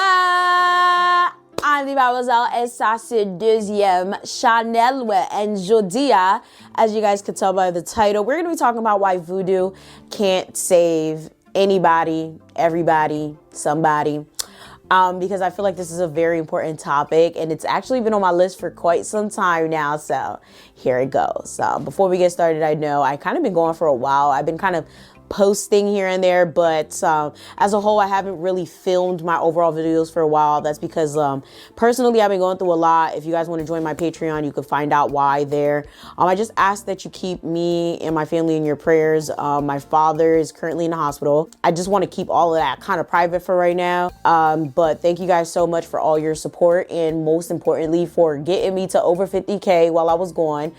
Wa! I'm the Mademoiselle, et ça c'est deuxième Chanel and Jodia. As you guys could tell by the title, we're going to be talking about why voodoo can't save anybody, everybody, somebody. Because I feel like this is a very important topic and it's actually been on my list for quite some time now. So here it goes. So before we get started, I know I kind of been going for a while. I've been kind of posting here and there, but as a whole, I haven't really filmed my overall videos for a while. That's because personally, I've been going through a lot. If you guys want to join my Patreon, you can find out why there. I just ask that you keep me and my family in your prayers. My father is currently in the hospital. I just want to keep all of that kind of private for right now. But thank you guys so much for all your support and most importantly for getting me to over 50K while I was gone.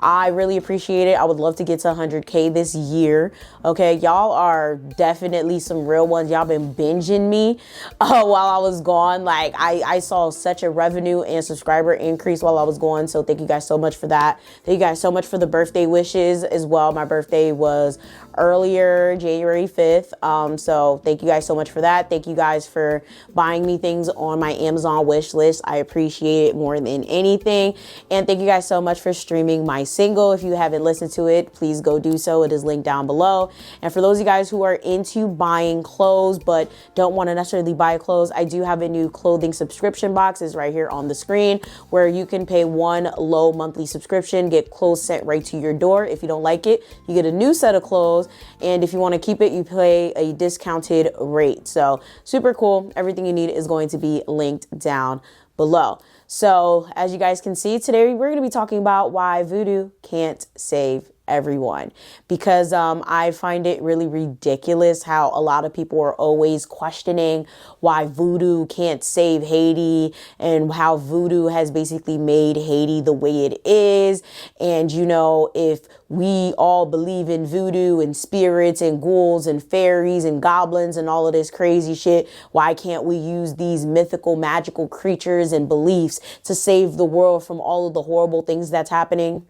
I really appreciate it. I would love to get to 100K this year. Okay, y'all are definitely some real ones. Y'all been binging me while I was gone. Like I saw such a revenue and subscriber increase while I was gone. So thank you guys so much for that. Thank you guys so much for the birthday wishes as well. My birthday was earlier, January 5th. So thank you guys so much for that. Thank you guys for buying me things on my Amazon wish list. I appreciate it more than anything. And thank you guys so much for streaming my single. If you haven't listened to it, please go do so. It is linked down below. And for those of you guys who are into buying clothes but don't want to necessarily buy clothes, I do have a new clothing subscription box. It's right here on the screen where you can pay one low monthly subscription, get clothes sent right to your door. If you don't like it, you get a new set of clothes. And if you want to keep it, you pay a discounted rate. So super cool. Everything you need is going to be linked down below. So as you guys can see, today we're going to be talking about why voodoo can't save everyone, because I find it really ridiculous how a lot of people are always questioning why voodoo can't save Haiti and how voodoo has basically made Haiti the way it is. And, you know, if we all believe in voodoo and spirits and ghouls and fairies and goblins and all of this crazy shit, why can't we use these mythical, magical creatures and beliefs to save the world from all of the horrible things that's happening?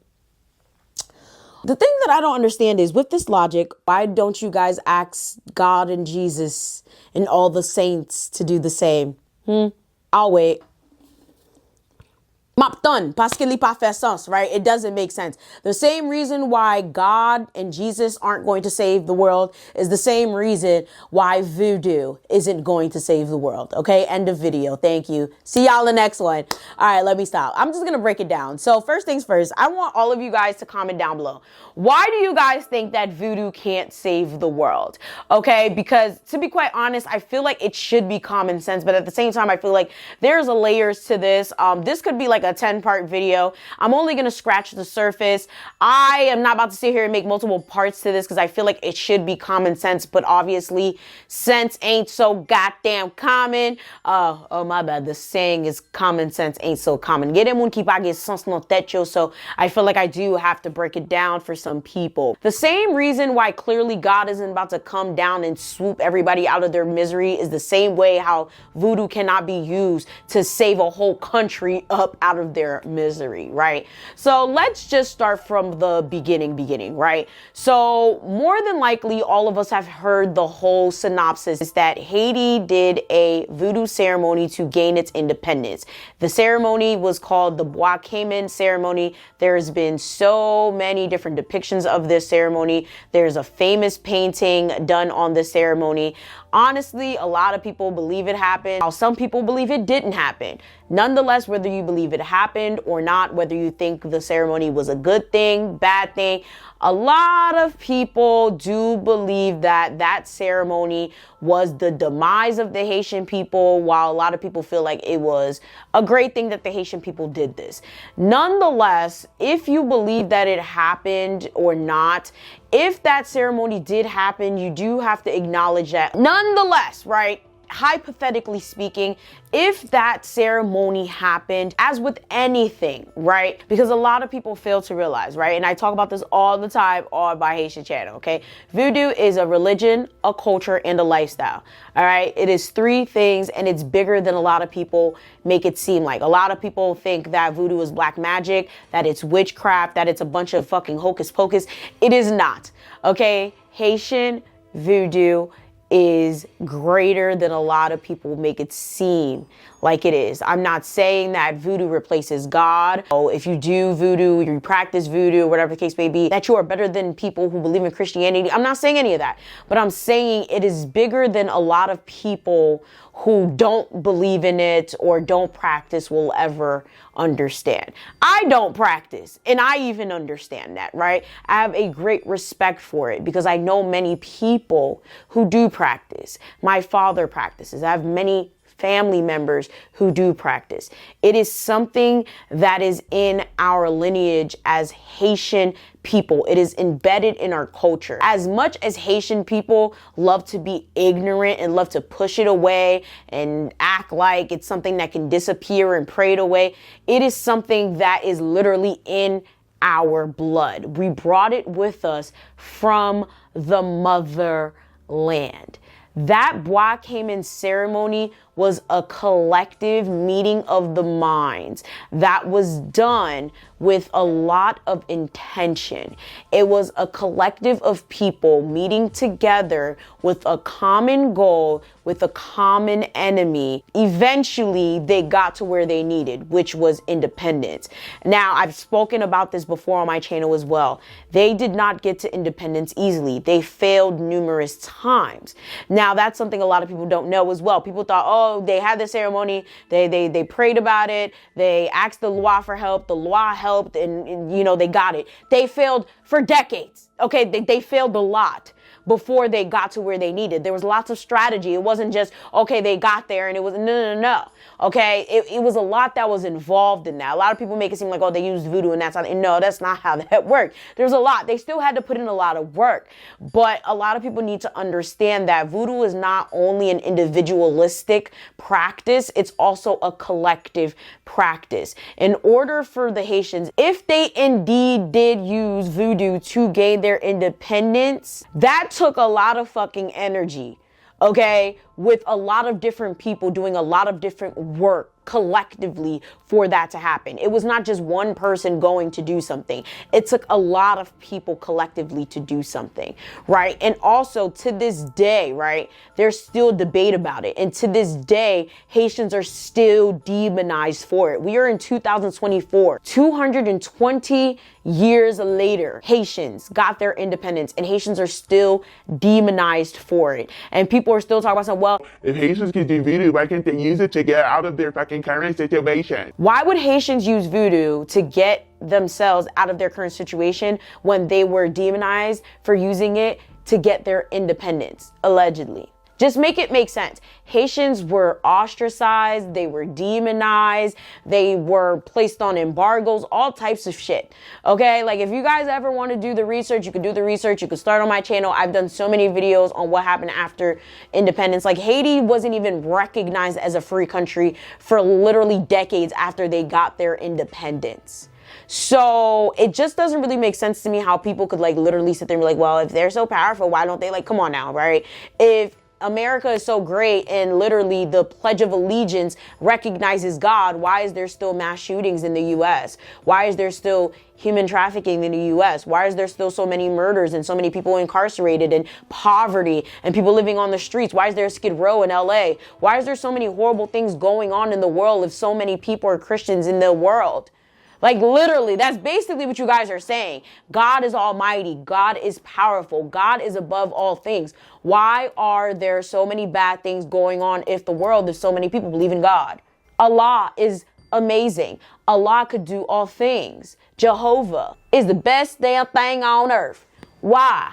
The thing that I don't understand is, with this logic, why don't you guys ask God and Jesus and all the saints to do the same? I'll wait. Mapton, parce que li pa fait sens, right? It doesn't make sense. The same reason why God and Jesus aren't going to save the world is the same reason why voodoo isn't going to save the world. Okay, end of video. Thank you. See y'all in the next one. All right, let me stop. I'm just going to break it down. So first things first, I want all of you guys to comment down below. Why do you guys think that voodoo can't save the world? Okay, because to be quite honest, I feel like it should be common sense, but at the same time, I feel like there's a layers to this. This could be like a 10-part video. I'm only going to scratch the surface. I am not about to sit here and make multiple parts to this because I feel like it should be common sense, but obviously sense ain't so goddamn common. Oh my bad. The saying is common sense ain't so common. Get moun ki pa gen sens nan tèt yo. So I feel like I do have to break it down for some people. The same reason why clearly God isn't about to come down and swoop everybody out of their misery is the same way how voodoo cannot be used to save a whole country up out of their misery, right? So let's just start from the beginning, right? So more than likely, all of us have heard the whole synopsis is that Haiti did a voodoo ceremony to gain its independence. The ceremony was called the Bois Cayman ceremony. There's been so many different depictions of this ceremony. There's a famous painting done on the ceremony. Honestly, a lot of people believe it happened, while some people believe it didn't happen. Nonetheless, whether you believe it happened or not, whether you think the ceremony was a good thing, bad thing, a lot of people do believe that that ceremony was the demise of the Haitian people, while a lot of people feel like it was a great thing that the Haitian people did this. Nonetheless, if you believe that it happened or not, if that ceremony did happen, you do have to acknowledge that. Nonetheless, right? Hypothetically speaking, if that ceremony happened, as with anything, right? Because a lot of people fail to realize, right? And I talk about this all the time on my Haitian channel, okay? Voodoo is a religion, a culture, and a lifestyle, all right? It is three things, and it's bigger than a lot of people make it seem like. A lot of people think that voodoo is black magic, that it's witchcraft, that it's a bunch of fucking hocus pocus. It is not, okay? Haitian voodoo is greater than a lot of people make it seem like it is. I'm not saying that voodoo replaces God. Oh, if you do voodoo, you practice voodoo, whatever the case may be, that you are better than people who believe in Christianity. I'm not saying any of that, but I'm saying it is bigger than a lot of people who don't believe in it or don't practice will ever understand. I don't practice, and I even understand that, right? I have a great respect for it because I know many people who do practice. My father practices. I have many family members who do practice. It is something that is in our lineage as Haitian people. It is embedded in our culture. As much as Haitian people love to be ignorant and love to push it away and act like it's something that can disappear and pray it away, it is something that is literally in our blood. We brought it with us from the motherland. That Bois came in ceremony was a collective meeting of the minds that was done with a lot of intention. It was a collective of people meeting together with a common goal, with a common enemy. Eventually, they got to where they needed, which was independence. Now, I've spoken about this before on my channel as well. They did not get to independence easily. They failed numerous times. Now, that's something a lot of people don't know as well. People thought, oh, they had the ceremony, they prayed about it, they asked the Loi for help, the Loi helped, and you know, they got it. They failed for decades. Okay, they failed a lot before they got to where they needed. There was lots of strategy. It wasn't just, okay, they got there and it was, no. Okay, it was a lot that was involved in that. A lot of people make it seem like, oh, they used voodoo and that's how, no, that's not how that worked. There's a lot. They still had to put in a lot of work. But a lot of people need to understand that voodoo is not only an individualistic practice, it's also a collective practice. In order for the Haitians, if they indeed did use voodoo to gain their independence, that took a lot of fucking energy, okay, with a lot of different people doing a lot of different work collectively for that to happen. It was not just one person going to do something. It took a lot of people collectively to do something, right? And also to this day, right, there's still debate about it. And to this day, Haitians are still demonized for it. We are in 2024, 220 years later, Haitians got their independence and Haitians are still demonized for it. And people are still talking about, well, if Haitians can do voodoo, why can't they use it to get out of their fucking current situation? Why would Haitians use voodoo to get themselves out of their current situation when they were demonized for using it to get their independence, allegedly? Just make it make sense. Haitians were ostracized, they were demonized, they were placed on embargoes, all types of shit. Okay, like if you guys ever want to do the research, you can do the research. You can start on my channel. I've done so many videos on what happened after independence. Like Haiti wasn't even recognized as a free country for literally decades after they got their independence. So it just doesn't really make sense to me how people could like literally sit there and be like, well, if they're so powerful, why don't they, like, come on now, right? If America is so great and literally the Pledge of Allegiance recognizes God, why is there still mass shootings in the US? Why is there still human trafficking in the US? Why is there still so many murders and so many people incarcerated and poverty and people living on the streets? Why is there a Skid Row in LA? Why is there so many horrible things going on in the world if so many people are Christians in the world? Like literally, that's basically what you guys are saying. God is almighty. God is powerful. God is above all things. Why are there so many bad things going on if so many people believe in God? Allah is amazing. Allah could do all things. Jehovah is the best damn thing on earth. Why?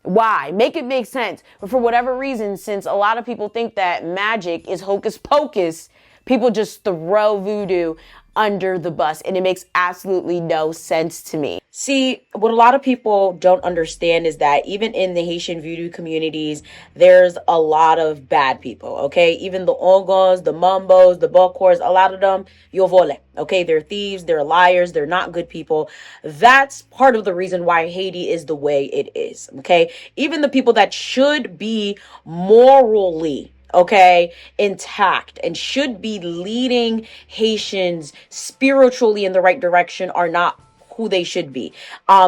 Why? Make it make sense. But for whatever reason, since a lot of people think that magic is hocus pocus, people just throw voodoo under the bus, and it makes absolutely no sense to me. See, what a lot of people don't understand is that even in the Haitian voodoo communities, there's a lot of bad people, okay? Even the Ongos, the Mumbos, the Bokors, a lot of them, yo vole, okay? They're thieves, they're liars, they're not good people. That's part of the reason why Haiti is the way it is, okay? Even the people that should be morally, okay, intact and should be leading Haitians spiritually in the right direction are not who they should be.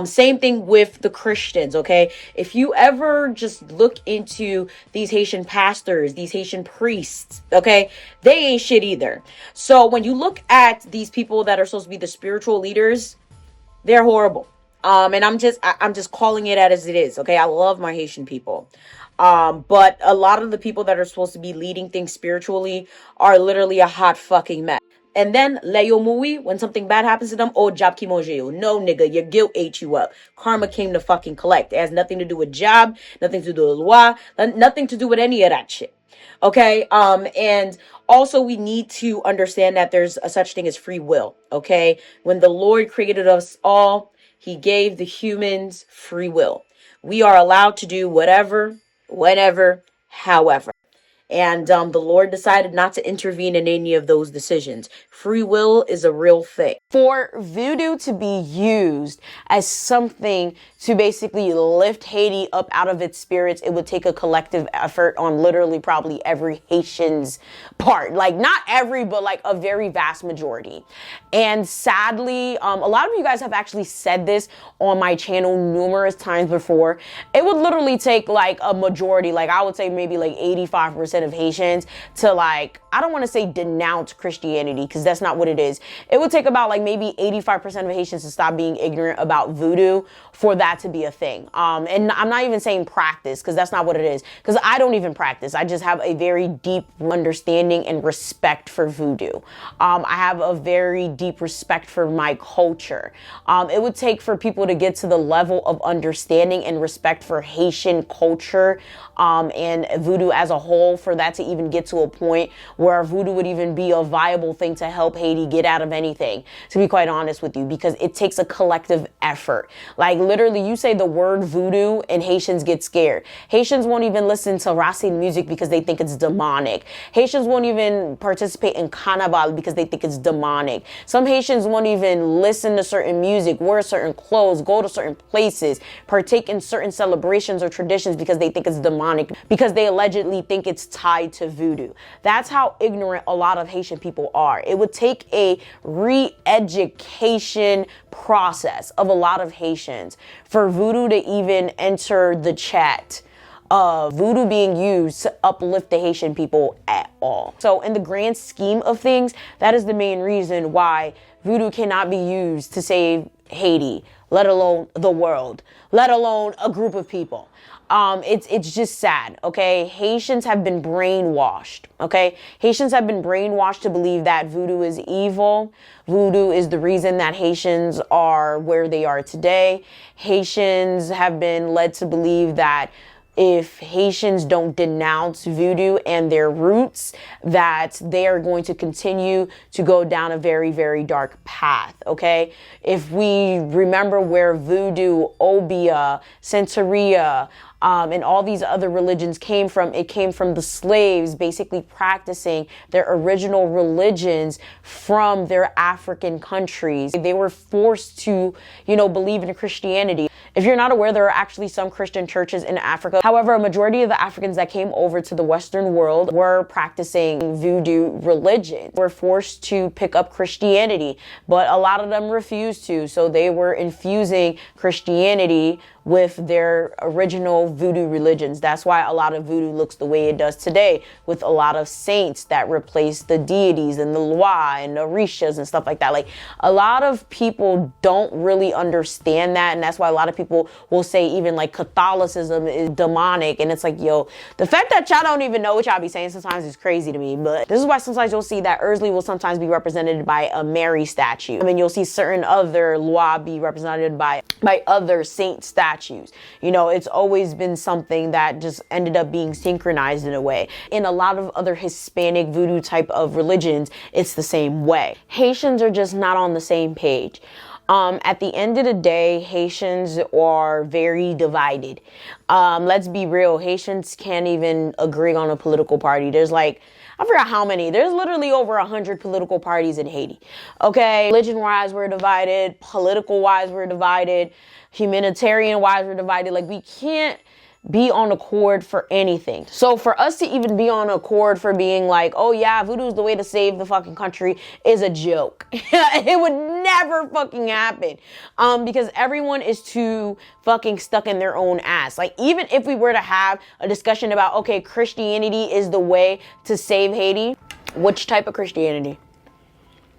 Same thing with the Christians, okay? If you ever just look into these Haitian pastors, these Haitian priests, okay, they ain't shit either. So when you look at these people that are supposed to be the spiritual leaders, they're horrible. And I'm just calling it as it is, okay? I love my Haitian people. But a lot of the people that are supposed to be leading things spiritually are literally a hot fucking mess. And then Leo Mui, when something bad happens to them, oh, job kimojeo. No, nigga, your guilt ate you up. Karma came to fucking collect. It has nothing to do with job, nothing to do with loi, nothing to do with any of that shit. Okay. And also we need to understand that there's a such thing as free will. Okay. When the Lord created us all, he gave the humans free will. We are allowed to do whatever, whenever, however. And the Lord decided not to intervene in any of those decisions. Free will is a real thing. For voodoo to be used as something to basically lift Haiti up out of its spirits, it would take a collective effort on literally probably every Haitian's part. Like not every, but like a very vast majority. And sadly, a lot of you guys have actually said this on my channel numerous times before. It would literally take like a majority, like I would say maybe like 85% of Haitians to like, I don't want to say denounce Christianity because that's not what it is. It would take about like maybe 85% of Haitians to stop being ignorant about voodoo for that to be a thing. And I'm not even saying practice because that's not what it is, because I don't even practice. I just have a very deep understanding and respect for voodoo. I have a very deep respect for my culture. It would take for people to get to the level of understanding and respect for Haitian culture and voodoo as a whole, for that to even get to a point where voodoo would even be a viable thing to help Haiti get out of anything, to be quite honest with you, because it takes a collective effort. Like literally you say the word voodoo and Haitians get scared. Haitians won't even listen to Racine music because they think it's demonic. Haitians won't even participate in carnival because they think it's demonic. Some Haitians won't even listen to certain music, wear certain clothes, go to certain places, partake in certain celebrations or traditions because they think it's demonic, because they allegedly think it's tied to voodoo. That's how ignorant a lot of Haitian people are. It would take a re-education process of a lot of Haitians for voodoo to even enter the chat of voodoo being used to uplift the Haitian people at all. So in the grand scheme of things, that is the main reason why voodoo cannot be used to save Haiti, let alone the world, let alone a group of people. It's just sad, okay? Haitians have been brainwashed, okay? Haitians have been brainwashed to believe that voodoo is evil. Voodoo is the reason that Haitians are where they are today. Haitians have been led to believe that if Haitians don't denounce voodoo and their roots, that they are going to continue to go down a very, very dark path, okay? If we remember where voodoo, Obia, Santeria, and all these other religions came from, it came from the slaves basically practicing their original religions from their African countries. They were forced to, believe in Christianity. If you're not aware, there are actually some Christian churches in Africa. However, a majority of the Africans that came over to the Western world were practicing voodoo religion, were forced to pick up Christianity, but a lot of them refused to. So they were infusing Christianity with their original voodoo religions. That's why a lot of voodoo looks the way it does today, with a lot of saints that replace the deities and the loi and the orishas and stuff like that. Like, a lot of people don't really understand that, and that's why a lot of people will say even like Catholicism is demonic. And it's like, yo, the fact that y'all don't even know what y'all be saying sometimes is crazy to me. But this is why sometimes you'll see that Ursley will sometimes be represented by a Mary statue. I mean, you'll see certain other loi be represented by other saint statues. It's always been something that just ended up being synchronized in a way. In a lot of other Hispanic voodoo type of religions, it's the same way. Haitians are just not on the same page. At the end of the day, Haitians are very divided. Let's be real. Haitians can't even agree on a political party. There's like, I forgot how many. There's literally over 100 political parties in Haiti. Okay. Religion-wise, we're divided. Political-wise, we're divided. Humanitarian-wise, we're divided. Like, we can't be on accord for anything. So for us to even be on accord for being like, oh yeah, voodoo is the way to save the fucking country is a joke. It would never fucking happen. Because everyone is too fucking stuck in their own ass. Like, even if we were to have a discussion about, okay, Christianity is the way to save Haiti, which type of Christianity?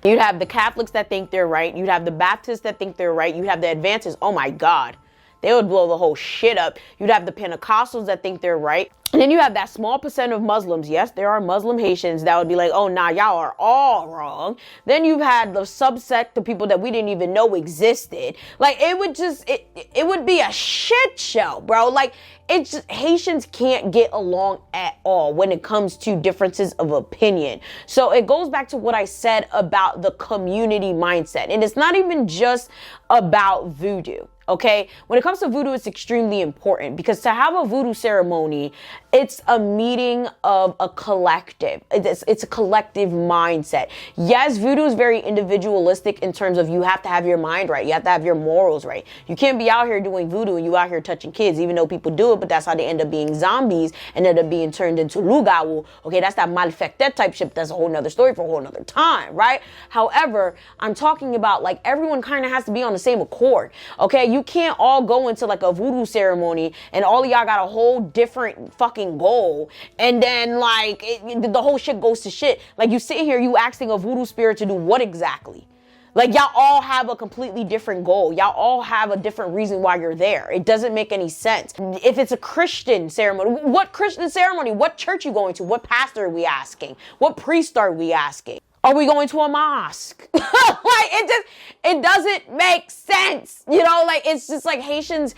You'd have the Catholics that think they're right. You'd have the Baptists that think they're right. You'd have the Adventists. Oh my God. They would blow the whole shit up. You'd have the Pentecostals that think they're right. And then you have that small percent of Muslims. Yes, there are Muslim Haitians that would be like, oh, nah, y'all are all wrong. Then you've had the subsect of people that we didn't even know existed. Like, it would just, it would be a shit show, bro. Like, it's just, Haitians can't get along at all when it comes to differences of opinion. So it goes back to what I said about the community mindset. And it's not even just about voodoo. Okay, when it comes to voodoo, it's extremely important because to have a voodoo ceremony, it's a meeting of a collective. It's a collective mindset. Yes, voodoo is very individualistic in terms of you have to have your mind right. You have to have your morals right. You can't be out here doing voodoo and you out here touching kids, even though people do it, but that's how they end up being zombies and end up being turned into lugawu. Okay, that's that malfected type shit. That's a whole nother story for a whole nother time, right? However, I'm talking about like everyone kind of has to be on the same accord. Okay, you can't all go into like a voodoo ceremony and all of y'all got a whole different fucking goal and then like the whole shit goes to shit. Like you sit here, you asking a voodoo spirit to do what exactly? Like y'all all have a completely different goal. Y'all all have a different reason why you're there. It doesn't make any sense. If it's a Christian ceremony, what Christian ceremony? What church you going to? What pastor are we asking? What priest are we asking? Are we going to a mosque? Like it doesn't make sense. You know, like it's just like Haitians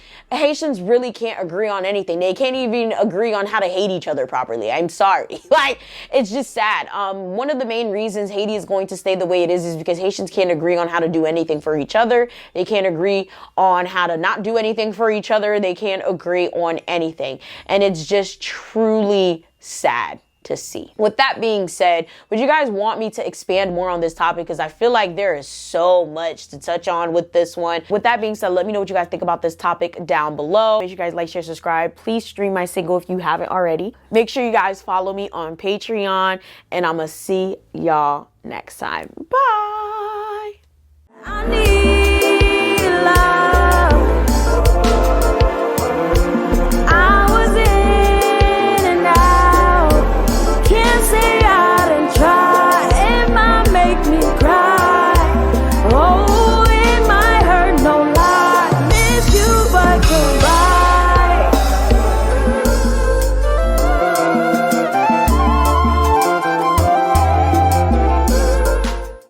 really can't agree on anything. They can't even agree on how to hate each other properly. I'm sorry. Like it's just sad. One of the main reasons Haiti is going to stay the way it is because Haitians can't agree on how to do anything for each other. They can't agree on how to not do anything for each other. They can't agree on anything. And it's just truly sad to see. With that being said, would you guys want me to expand more on this topic? Because I feel like there is so much to touch on with this one. With that being said, let me know what you guys think about this topic down below. Make sure you guys like, share, subscribe. Please stream my single if you haven't already. Make sure you guys follow me on Patreon, and I'm gonna see y'all next time. Bye.